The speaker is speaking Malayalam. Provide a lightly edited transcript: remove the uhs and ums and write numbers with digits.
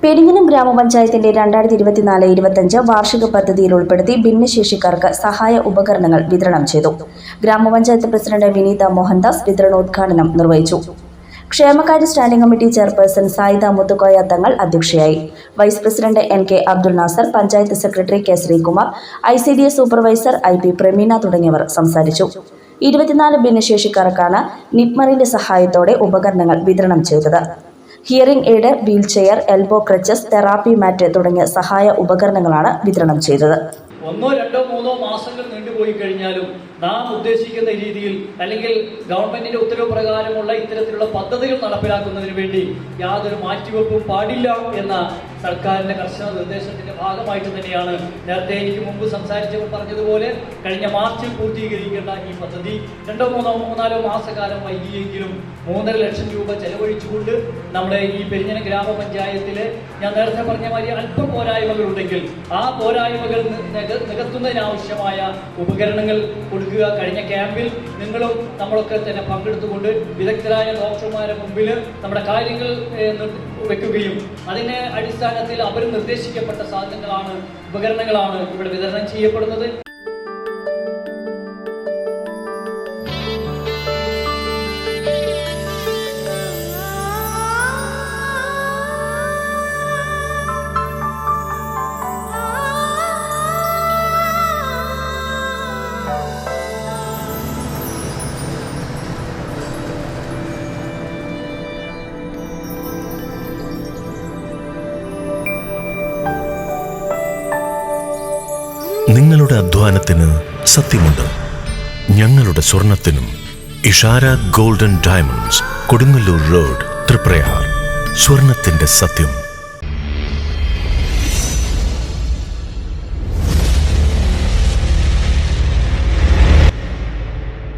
പെരിങ്ങനം ഗ്രാമപഞ്ചായത്തിന്റെ 2024-25 വാർഷിക പദ്ധതിയിൽ ഉൾപ്പെടുത്തി ഭിന്നശേഷിക്കാർക്ക് സഹായ ഉപകരണങ്ങൾ വിതരണം ചെയ്തു. ഗ്രാമപഞ്ചായത്ത് പ്രസിഡന്റ് വിനീത മോഹൻദാസ് വിതരണോദ്ഘാടനം നിർവഹിച്ചു. ക്ഷേമകാര്യ standing committee chairperson Sayida Muthukoya Thangal അധ്യക്ഷയായി. Vice president NK Abdul Nasar, panchayat secretary K Sreekumar, ICDS supervisor IP Prameena തുടങ്ങിയവർ സംസാരിച്ചു. 24 ഭിന്നശേഷിക്കാർക്കാണ് നിപ്മറിന്റെ സഹായത്തോടെ ഉപകരണങ്ങൾ വിതരണം ചെയ്തത്. Hearing aid, wheelchair, elbow crutches, therapy mat തുടങ്ങിയ സഹായ ഉപകരണങ്ങളാണ് വിതരണം ചെയ്തത്. 1, 2, 3 മാസങ്ങൾ നീണ്ടുപോയി കഴിഞ്ഞാലും നാം ഉദ്ദേശിക്കുന്ന രീതിയിൽ അല്ലെങ്കിൽ ഗവൺമെന്റിന്റെ ഉത്തരവ് പ്രകാരമുള്ള ഇത്തരത്തിലുള്ള പദ്ധതികൾ നടപ്പിലാക്കുന്നതിന് വേണ്ടി യാതൊരു മാറ്റിവെപ്പും പാടില്ല എന്ന സർക്കാരിന്റെ കർശന നിർദ്ദേശത്തിന്റെ ഭാഗമായിട്ട് തന്നെയാണ് നേരത്തെ എനിക്ക് മുമ്പ് സംസാരിച്ചപ്പോൾ പറഞ്ഞതുപോലെ കഴിഞ്ഞ മാർച്ചിൽ പൂർത്തീകരിക്കേണ്ട ഈ പദ്ധതി 2, 3, 4 മാസക്കാലം വൈകിയെങ്കിലും 3.5 ലക്ഷം രൂപ ചെലവഴിച്ചുകൊണ്ട് നമ്മുടെ ഈ പെരിഞ്ഞനം ഗ്രാമപഞ്ചായത്തിലെ ഞാൻ നേരത്തെ പറഞ്ഞ മാതിരി അല്പം പോരായ്മകളുണ്ടെങ്കിൽ ആ പോരായ്മകൾ നികത്തുന്നതിനാവശ്യമായ ഉപകരണങ്ങൾ കൊടുക്കുക. കഴിഞ്ഞ ക്യാമ്പിൽ നിങ്ങളും നമ്മളൊക്കെ തന്നെ പങ്കെടുത്തുകൊണ്ട് വിദഗ്ധരായ ഡോക്ടർമാരുടെ മുമ്പിൽ നമ്മുടെ കാര്യങ്ങൾ വെക്കുകയും അതിന്റെ അടിസ്ഥാനത്തിൽ അവർ നിർദ്ദേശിക്കപ്പെട്ട സാധനങ്ങളാണ്, ഉപകരണങ്ങളാണ് ഇവിടെ വിതരണം ചെയ്യപ്പെടുന്നത്. നിങ്ങളുടെ അധ്വാനത്തിന് സത്യമുണ്ട്. ഞങ്ങളുടെ സ്വർണത്തിനും. Ishara golden diamonds, Kodungallur road, Triprayar. സ്വർണത്തിന്റെ സത്യം.